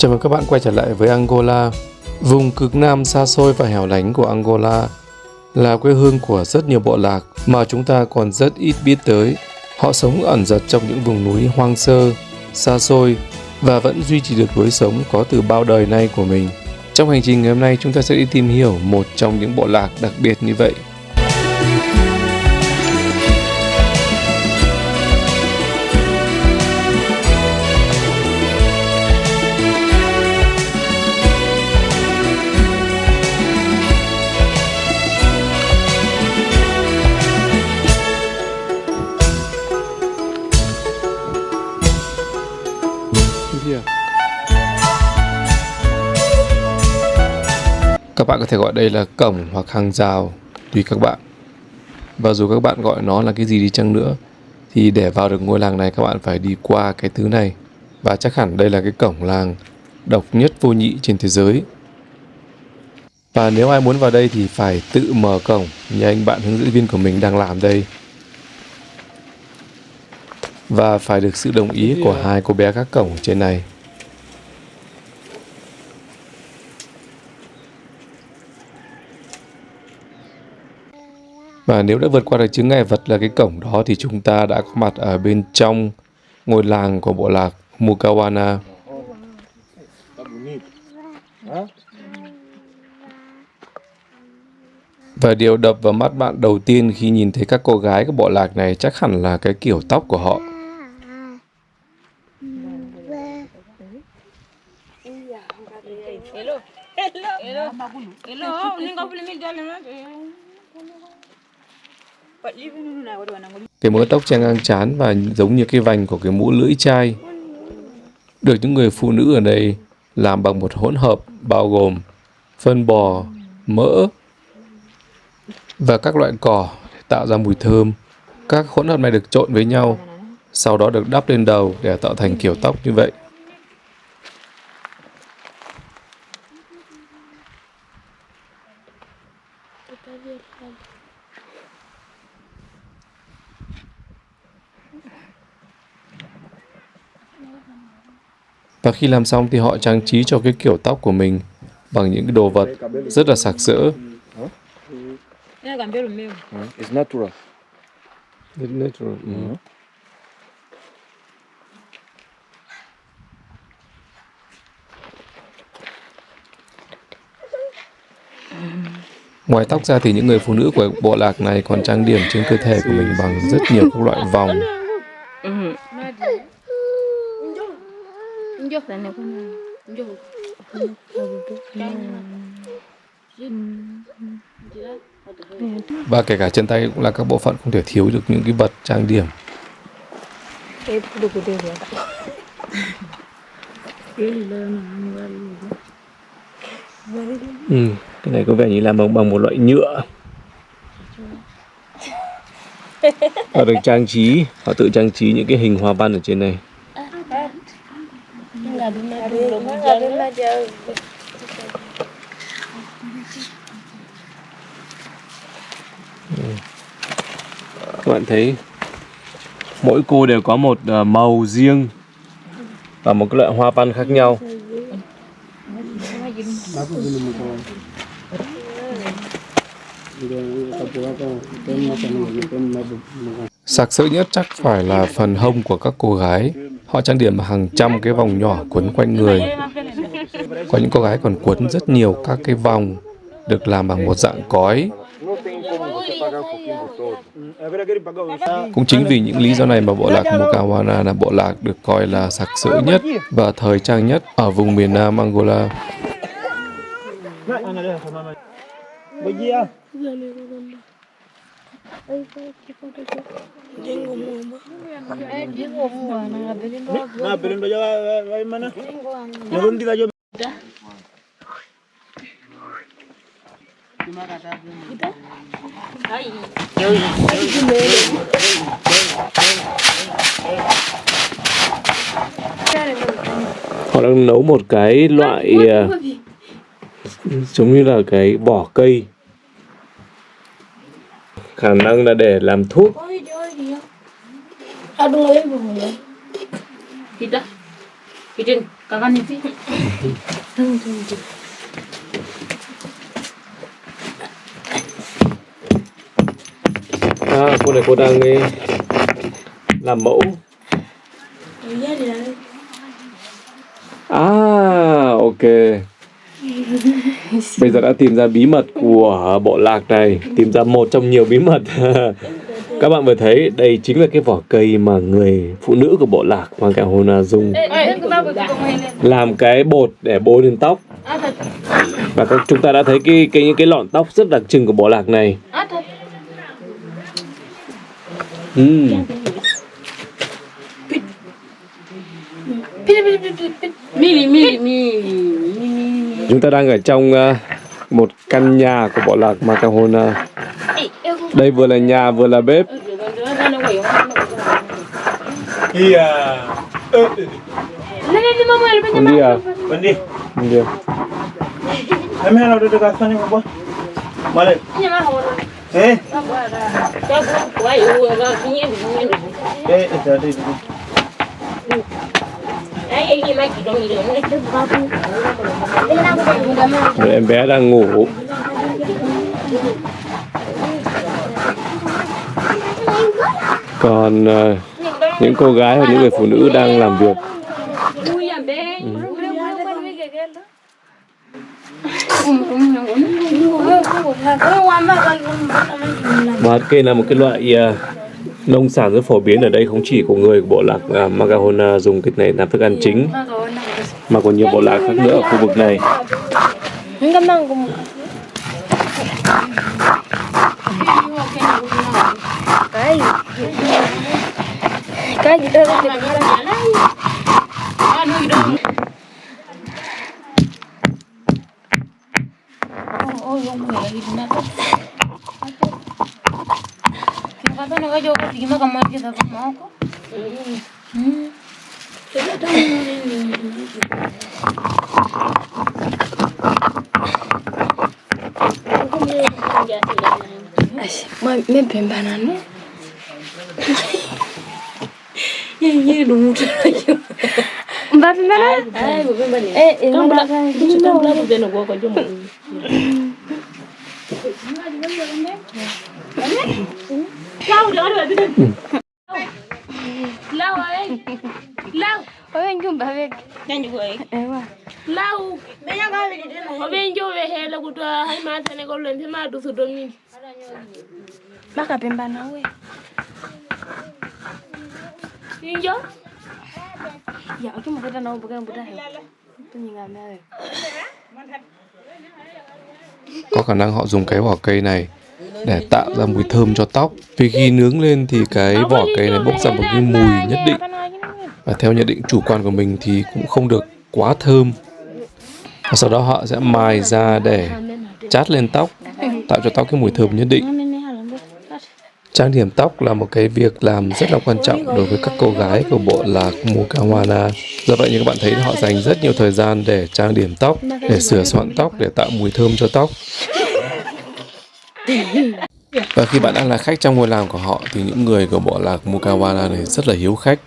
Chào mừng các bạn quay trở lại với Angola. Vùng cực nam xa xôi và hẻo lánh của Angola là quê hương của rất nhiều bộ lạc mà chúng ta còn rất ít biết tới. Họ sống ẩn dật trong những vùng núi hoang sơ, xa xôi và vẫn duy trì được lối sống có từ bao đời nay của mình. Trong hành trình ngày hôm nay, chúng ta sẽ đi tìm hiểu một trong những bộ lạc đặc biệt như vậy. Các bạn có thể gọi đây là cổng hoặc hàng rào, tùy các bạn. Và dù các bạn gọi nó là cái gì đi chăng nữa, thì để vào được ngôi làng này các bạn phải đi qua cái thứ này. Và chắc hẳn đây là cái cổng làng độc nhất vô nhị trên thế giới. Và nếu ai muốn vào đây thì phải tự mở cổng như anh bạn hướng dẫn viên của mình đang làm đây. Và phải được sự đồng ý của hai cô bé gác cổng trên này. Và nếu đã vượt qua được chướng ngại vật là cái cổng đó thì chúng ta đã có mặt ở bên trong ngôi làng của bộ lạc Mukawana. Và điều đập vào mắt bạn đầu tiên khi nhìn thấy các cô gái của bộ lạc này chắc hẳn là cái kiểu tóc của họ. Cái mớ tóc che ngang trán và giống như cái vành của cái mũ lưỡi chai được những người phụ nữ ở đây làm bằng một hỗn hợp bao gồm phân bò, mỡ và các loại cỏ để tạo ra mùi thơm. Các hỗn hợp này được trộn với nhau, sau đó được đắp lên đầu để tạo thành kiểu tóc như vậy. Và khi làm xong thì họ trang trí cho cái kiểu tóc của mình bằng những cái đồ vật rất là sặc sỡ. It's natural. Ngoài tóc ra thì những người phụ nữ của bộ lạc này còn trang điểm trên cơ thể của mình bằng rất nhiều các loại vòng. Và kể cả chân tay cũng là các bộ phận không thể thiếu được những cái vật trang điểm. Cái này có vẻ như làm bằng một loại nhựa. Họ được trang trí, họ tự trang trí những cái hình hoa văn ở trên này. Các bạn thấy mỗi cô đều có một màu riêng và một cái loại hoa văn khác nhau. Sặc sỡ nhất chắc phải là phần hông của các cô gái. Họ trang điểm hàng trăm cái vòng nhỏ quấn quanh người. Có những cô gái còn quấn rất nhiều các cái vòng được làm bằng một dạng cói. Cũng chính vì những lý do này mà bộ lạc Mukawana là bộ lạc được coi là sặc sỡ nhất và thời trang nhất ở vùng miền Nam Angola. Họ đang nấu một cái loại giống như là cái vỏ cây, khả năng là để làm thuốc. Pitin, kakak nih, Pi. Cô này cô đang làm mẫu. Ok. Bây giờ đã tìm ra bí mật của bộ lạc này, tìm ra một trong nhiều bí mật. Các bạn vừa thấy đây chính là cái vỏ cây mà người phụ nữ của bộ lạc Makahona dùng làm cái bột để bôi lên tóc. Và chúng ta đã thấy những cái lọn tóc rất đặc trưng của bộ lạc này. Chúng ta đang ở trong một căn nhà của bộ lạc Makahona. Đây vừa là nhà vừa là bếp. Buen día. Buen día. Buen día. Em hay lo de casa ni apa? Balik. Eh? Jadi. Em bé đang ngủ. Còn những cô gái và những người phụ nữ đang làm việc. Và cây là một cái loại nông sản rất phổ biến ở đây, không chỉ của người của bộ lạc Makahona dùng cái này làm thức ăn chính, mà còn nhiều bộ lạc khác nữa ở khu vực này. Men pembanan no? Ye dum tirayo. Mbak pembanan? Ay, pembanan. Kan bela beno go ko jomo. Lau ơi. Lau. Ôi anh cũng bảo về. Nhanh rồi. Lau. Ôi bên jo về hè là của hai má thế này có lên thế mà đủ sự đông nhìn. Bác cả bên bàn nào ấy. Đi vô. Dạ chứ mà cái đâu bữa đây. Tôi nhìn làm đây. Có khả năng họ dùng cái vỏ cây này để tạo ra mùi thơm cho tóc. Vì khi nướng lên thì cái vỏ cây này bốc ra một cái mùi nhất định. Và theo nhận định chủ quan của mình thì cũng không được quá thơm. Và sau đó họ sẽ mài ra để chát lên tóc, tạo cho tóc cái mùi thơm nhất định. Trang điểm tóc là một cái việc làm rất là quan trọng đối với các cô gái của bộ lạc Makahona. Do vậy như các bạn thấy họ dành rất nhiều thời gian để trang điểm tóc, để sửa soạn tóc, để tạo mùi thơm cho tóc. Và khi bạn đang là khách trong ngôi làng của họ thì những người của bộ lạc Makahona này rất là hiếu khách.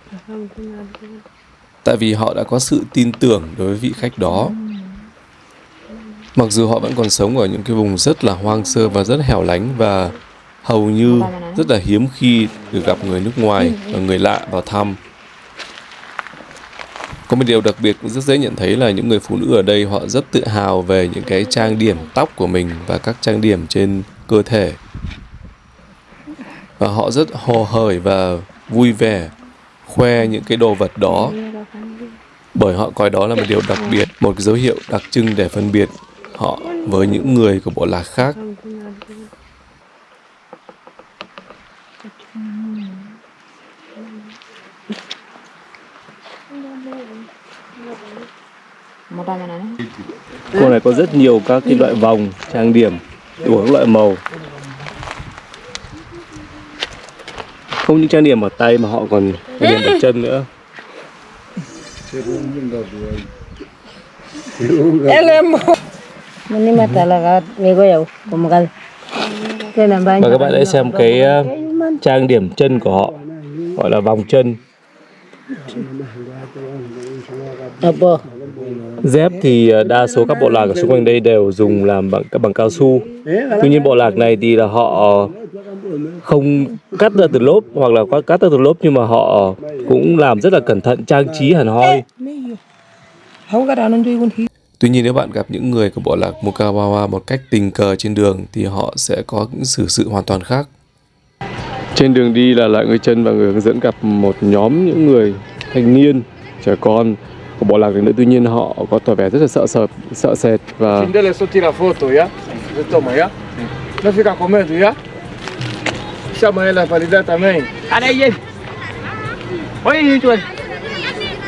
Tại vì họ đã có sự tin tưởng đối với vị khách đó. Mặc dù họ vẫn còn sống ở những cái vùng rất là hoang sơ và rất hẻo lánh, và hầu như rất là hiếm khi được gặp người nước ngoài và người lạ vào thăm. Có một điều đặc biệt cũng rất dễ nhận thấy là những người phụ nữ ở đây họ rất tự hào về những cái trang điểm tóc của mình và các trang điểm trên cơ thể. Và họ rất hồ hởi và vui vẻ khoe những cái đồ vật đó, bởi họ coi đó là một điều đặc biệt, một cái dấu hiệu đặc trưng để phân biệt họ với những người của bộ lạc khác. Cô này có rất nhiều các cái loại vòng trang điểm đủ các loại màu. Không những trang điểm ở tay mà họ còn điểm ở chân nữa. Và các bạn hãy xem cái trang điểm chân của họ, gọi là vòng chân. Dép thì đa số các bộ lạc ở xung quanh đây đều dùng làm bằng cao su. Tuy nhiên bộ lạc này thì là họ không cắt ra từ lốp, hoặc là cắt ra từ lốp, nhưng mà họ cũng làm rất là cẩn thận, trang trí hẳn hoi. Tuy nhiên nếu bạn gặp những người của bộ lạc Mukawawa một cách tình cờ trên đường thì họ sẽ có những xử sự hoàn toàn khác. Trên đường đi là lại người chân và người hướng dẫn gặp một nhóm những người thanh niên, trẻ con của bộ lạc này nữa. Tuy nhiên họ có tỏ vẻ rất là sợ sệt và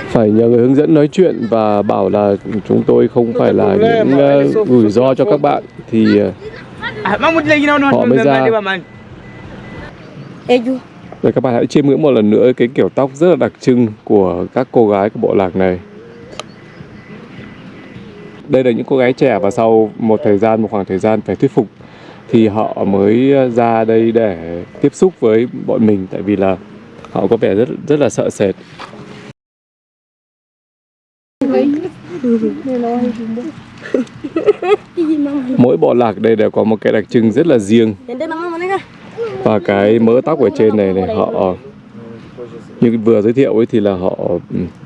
phải nhờ người hướng dẫn nói chuyện và bảo là chúng tôi không phải là những rủi ro cho các bạn thì họ mới ra. Rồi các bạn hãy chiêm ngưỡng một lần nữa cái kiểu tóc rất là đặc trưng của các cô gái của bộ lạc này. Đây là những cô gái trẻ và sau một khoảng thời gian phải thuyết phục thì họ mới ra đây để tiếp xúc với bọn mình, tại vì là họ có vẻ rất là sợ sệt. Mỗi bộ lạc đây đều có một cái đặc trưng rất là riêng. Và cái mớ tóc ở trên này họ như vừa giới thiệu ấy thì là họ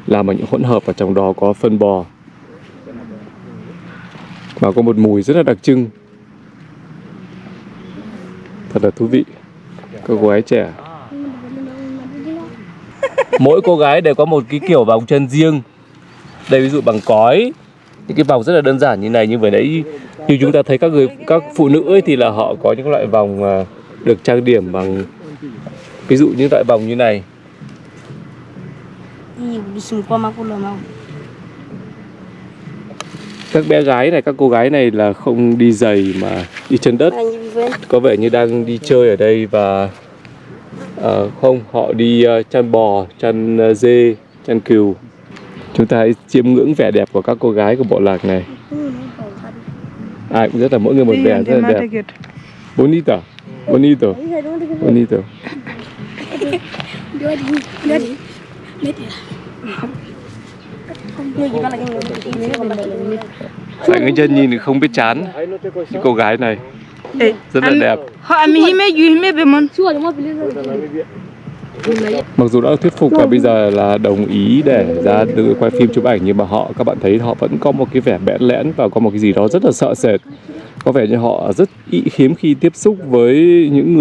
làm bằng những hỗn hợp, và trong đó có phân bò và có một mùi rất là đặc trưng, thật là thú vị. Các cô gái trẻ, mỗi cô gái đều có một cái kiểu vòng chân riêng. Đây ví dụ bằng cói, những cái vòng rất là đơn giản như này. Nhưng vừa nãy như chúng ta thấy các phụ nữ ấy thì là họ có những loại vòng được trang điểm bằng, ví dụ những loại vòng như này. Các bé gái này, các cô gái này là không đi giày mà đi chân đất, có vẻ như đang đi chơi ở đây. Và không, họ đi chăn bò, chăn dê, chăn cừu. Chúng ta hãy chiêm ngưỡng vẻ đẹp của các cô gái của bộ lạc này. Ai cũng rất là, mỗi người một vẻ rất là đẹp. Bonito, bonito, bonito. Lại người chân nhìn thì không biết chán những cô gái này, rất là đẹp. Mặc dù đã thuyết phục và bây giờ là đồng ý để ra tự quay phim chụp ảnh, nhưng mà các bạn thấy họ vẫn có một cái vẻ bẽn lẽn và có một cái gì đó rất là sợ sệt. Có vẻ như họ rất hiếm khi tiếp xúc với những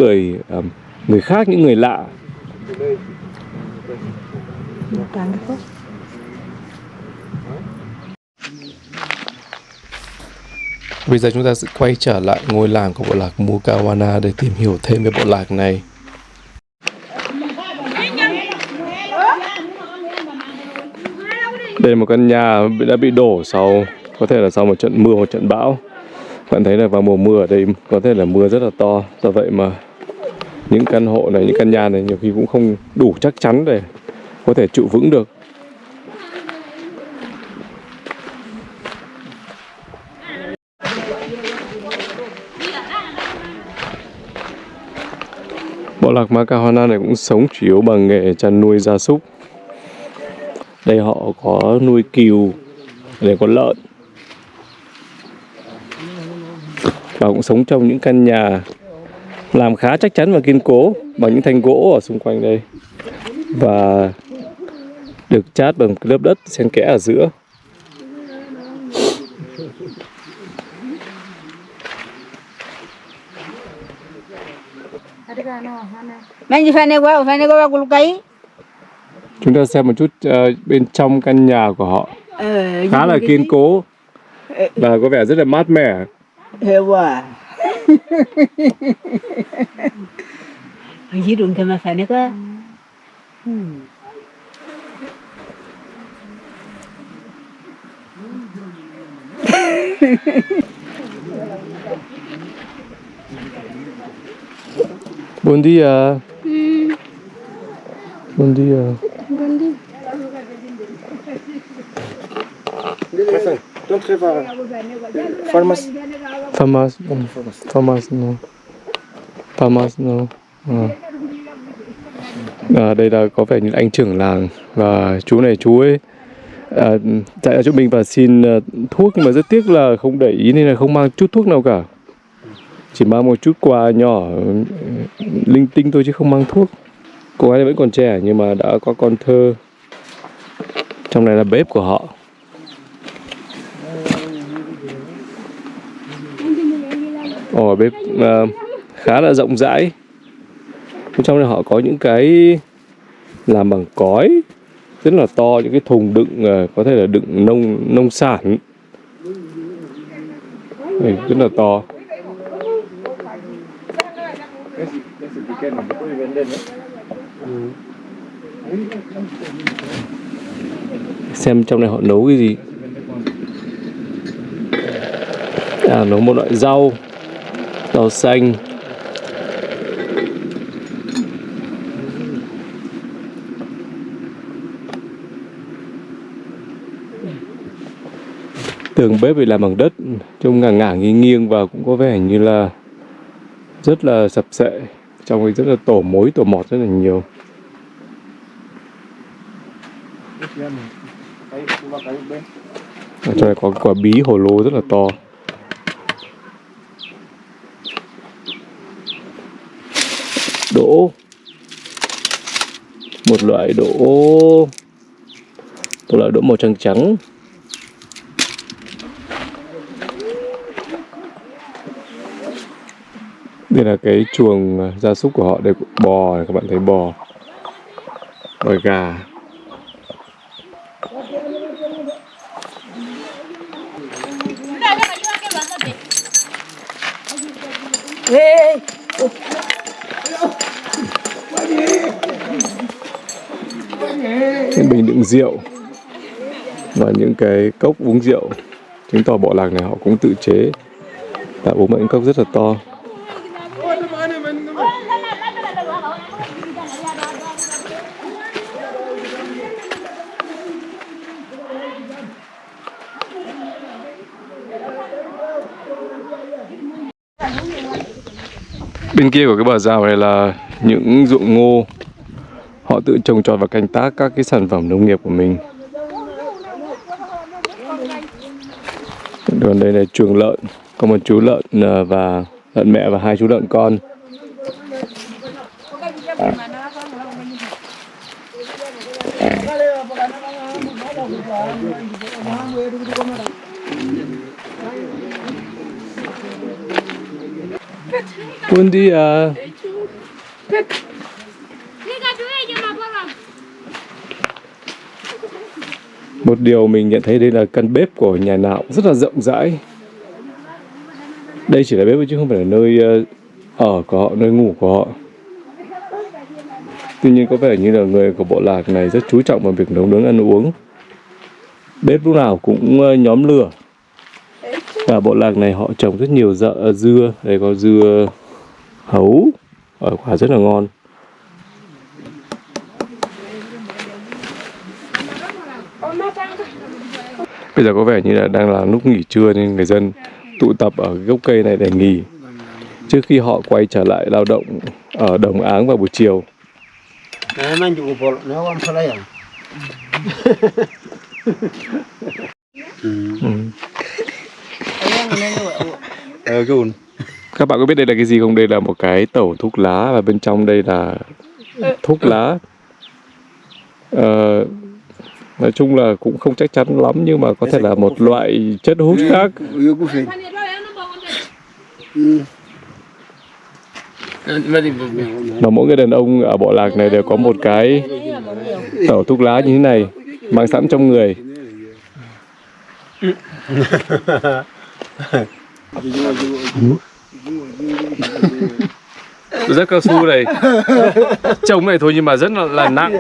người khác, những người lạ. Bây giờ chúng ta sẽ quay trở lại ngôi làng của bộ lạc Mukawana để tìm hiểu thêm về bộ lạc này. Đây là một căn nhà đã bị đổ có thể là sau một trận mưa hoặc trận bão. Bạn thấy là vào mùa mưa ở đây có thể là mưa rất là to. Do vậy mà những căn hộ này, những căn nhà này nhiều khi cũng không đủ chắc chắn để có thể trụ vững được. Bộ lạc Mukawana này cũng sống chủ yếu bằng nghề chăn nuôi gia súc. Đây họ có nuôi cừu, đây có lợn. Và cũng sống trong những căn nhà làm khá chắc chắn và kiên cố bằng những thanh gỗ ở xung quanh đây. Và được chát bằng cái lớp đất xen kẽ ở giữa. Chúng ta xem một chút bên trong căn nhà của họ. Khá là kiên cố và có vẻ rất là mát mẻ. Bom dia. Bom dia. Bom dia. Don't have a pharmacy. Pharmacy no. Đây là có vẻ như anh trưởng làng, và chú ấy chạy ở chỗ mình và xin thuốc, nhưng mà rất tiếc là không để ý nên là không mang chút thuốc nào cả. Chỉ mang một chút quà nhỏ linh tinh thôi chứ không mang thuốc. Cô gái này vẫn còn trẻ nhưng mà đã có con thơ. Trong này là bếp của họ. Bếp khá là rộng rãi. Trong này họ có những cái làm bằng cói rất là to, những cái thùng đựng có thể là đựng nông sản. Đây, rất là to. Xem trong này họ nấu cái gì. Nấu một loại rau xanh. Tường bếp thì làm bằng đất, trông ngả nghiêng và cũng có vẻ như là rất là sập sệ. Trong ấy rất là tổ mối tổ mọt rất là nhiều. Ở trong này có quả bí hồ lô rất là to. Đỗ, một loại đỗ màu trắng. Đây là cái chuồng gia súc của họ, đây bò này, các bạn thấy bò gà. Cái bình đựng rượu và những cái cốc uống rượu, chứng tỏ bộ lạc này họ cũng tự chế và uống những cốc rất là to. Bên kia của cái bờ rào này là những ruộng ngô. Họ tự trồng trọt và canh tác các cái sản phẩm nông nghiệp của mình. Còn đây là chuồng lợn, có một chú lợn và lợn mẹ và hai chú lợn con. Buen dia. Một điều mình nhận thấy đây là căn bếp của nhà nào rất là rộng rãi. Đây chỉ là bếp chứ không phải là nơi ở của họ, nơi ngủ của họ. Tuy nhiên có vẻ như là người của bộ lạc này rất chú trọng vào việc nấu nướng ăn uống. Bếp lúc nào cũng nhóm lửa. Và bộ lạc này họ trồng rất nhiều dưa. Đây có dưa hấu, quả rất là ngon. Bây giờ có vẻ như là đang là lúc nghỉ trưa nên người dân tụ tập ở gốc cây này để nghỉ trước khi họ quay trở lại lao động ở đồng áng vào buổi chiều. Các bạn có biết đây là cái gì không? Đây là một cái tẩu thuốc lá và bên trong đây là thuốc lá. Nói chung là cũng không chắc chắn lắm nhưng mà có thể là một loại chất hút khác. Và mỗi người đàn ông ở bộ lạc này đều có một cái tẩu thuốc lá như thế này mang sẵn trong người. Rất cao su này, trông này thôi nhưng mà rất là nặng.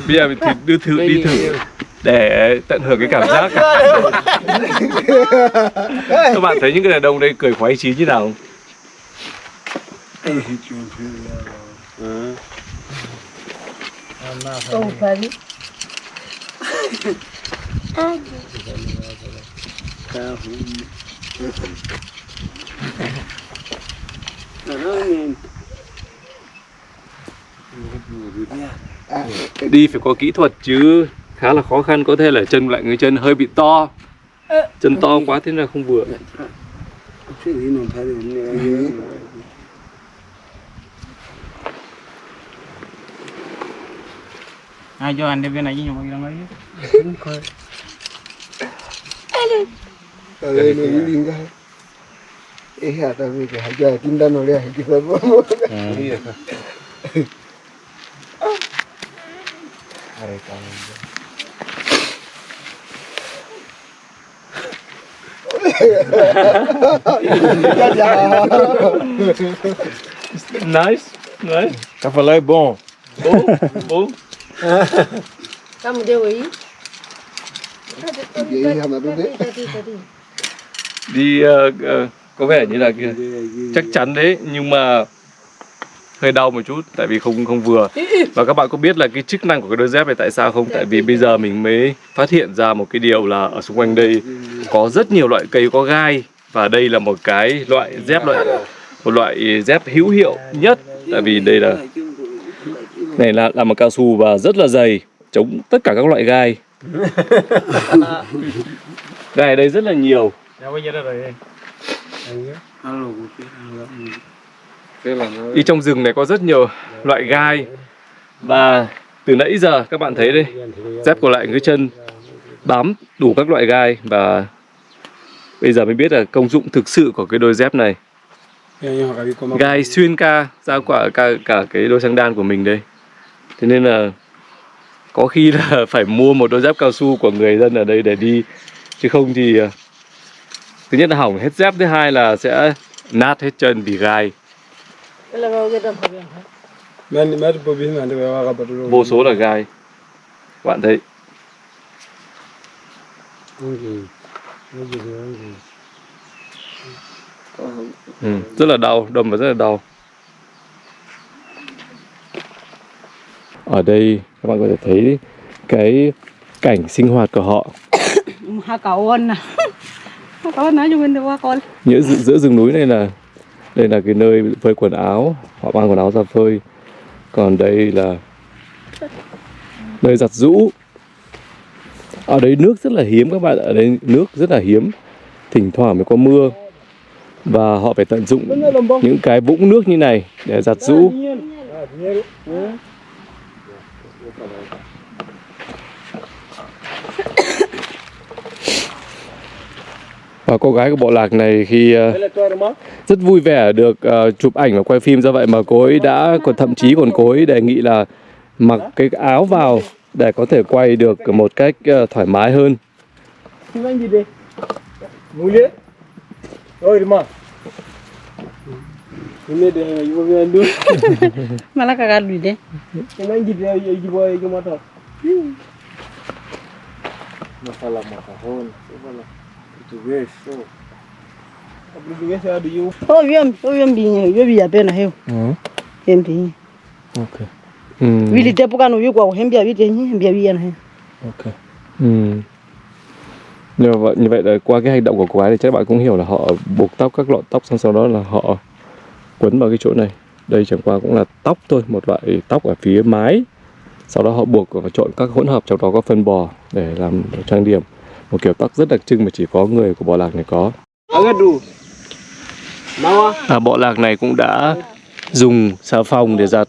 Bây giờ thì đi thử để tận hưởng cái cảm giác. Các bạn thấy những cái đàn ông đây cười khoái chí như nào không? Đi phải có kỹ thuật chứ, khá là khó khăn, có thể là chân lại người chân hơi bị to, chân to quá thế là không vừa. Ai cho anh đi bên này với nhau đang lấy. Nice, nice. Café lá é bom. Bố, bố. Kamu dia wei. Đi có vẻ như là kia chắc chắn đấy, nhưng mà hơi đau một chút tại vì không vừa. Và các bạn có biết là cái chức năng của cái đôi dép này tại sao không? Tại vì bây giờ mình mới phát hiện ra một cái điều là ở xung quanh đây có rất nhiều loại cây có gai, và đây là một cái một loại dép hữu hiệu nhất, tại vì đây là này là một cao su và rất là dày, chống tất cả các loại gai. Gai ở đây rất là nhiều. Đi trong rừng này có rất nhiều loại gai, và từ nãy giờ các bạn thấy đây, dép của lại cái chân bám đủ các loại gai, và bây giờ mới biết là công dụng thực sự của cái đôi dép này. Gai xuyên ra cả cái đôi sandal của mình đây. Thế nên là có khi là phải mua một đôi dép cao su của người dân ở đây để đi, chứ không thì thứ nhất là hỏng hết dép, thứ hai là sẽ nát hết chân vì gai. Vô số là gai, các bạn thấy. Rất là đau, đâm và rất là đau. Ở đây các bạn có thể thấy cái cảnh sinh hoạt của họ. Giữa rừng núi này là đây là cái nơi phơi quần áo, họ mang quần áo ra phơi. Còn đây là nơi giặt giũ. Ở đây nước rất là hiếm các bạn, ở đây nước rất là hiếm, thỉnh thoảng mới có mưa, và họ phải tận dụng những cái vũng nước như này để giặt giũ. Và cô gái của bộ lạc này khi rất vui vẻ được chụp ảnh và quay phim, do vậy mà cô ấy thậm chí còn cô ấy đề nghị là mặc cái áo vào để có thể quay được một cách thoải mái hơn. Như vậy là qua cái hành động của cô gái thì chắc bạn cũng hiểu là họ buộc tóc, các lọn tóc, xong sau đó là họ quấn vào cái chỗ này. Đây chẳng qua cũng là tóc thôi, một loại tóc ở phía mái. Sau đó họ buộc và trộn các hỗn hợp, trong đó có phân bò để làm trang điểm. Một kiểu tóc rất đặc trưng mà chỉ có người của bộ lạc này có. Bộ lạc này cũng đã dùng xà phòng để giặt.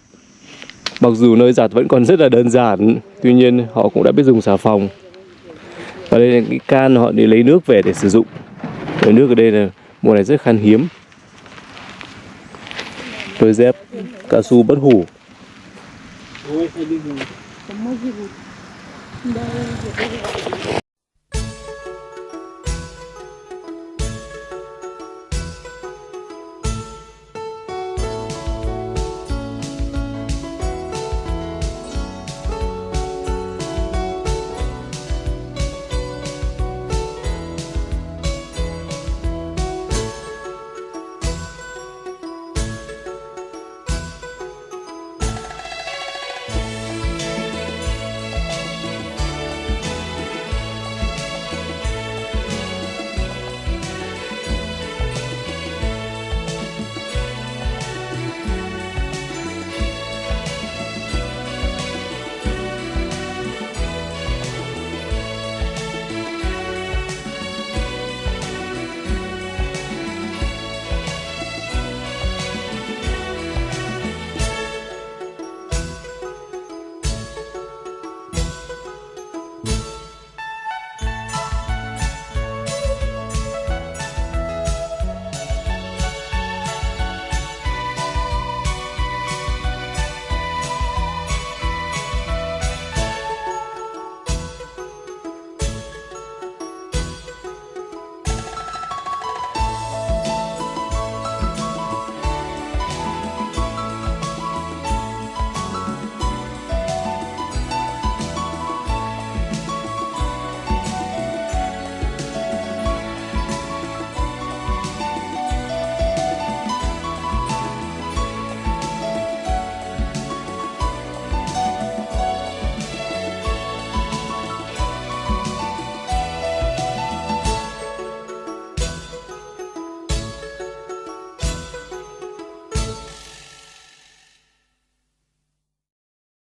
Mặc dù nơi giặt vẫn còn rất là đơn giản, tuy nhiên họ cũng đã biết dùng xà phòng. Và đây là cái can họ để lấy nước về để sử dụng. Cái nước ở đây là mùa này rất khan hiếm. Đôi dép cao su bất hủ.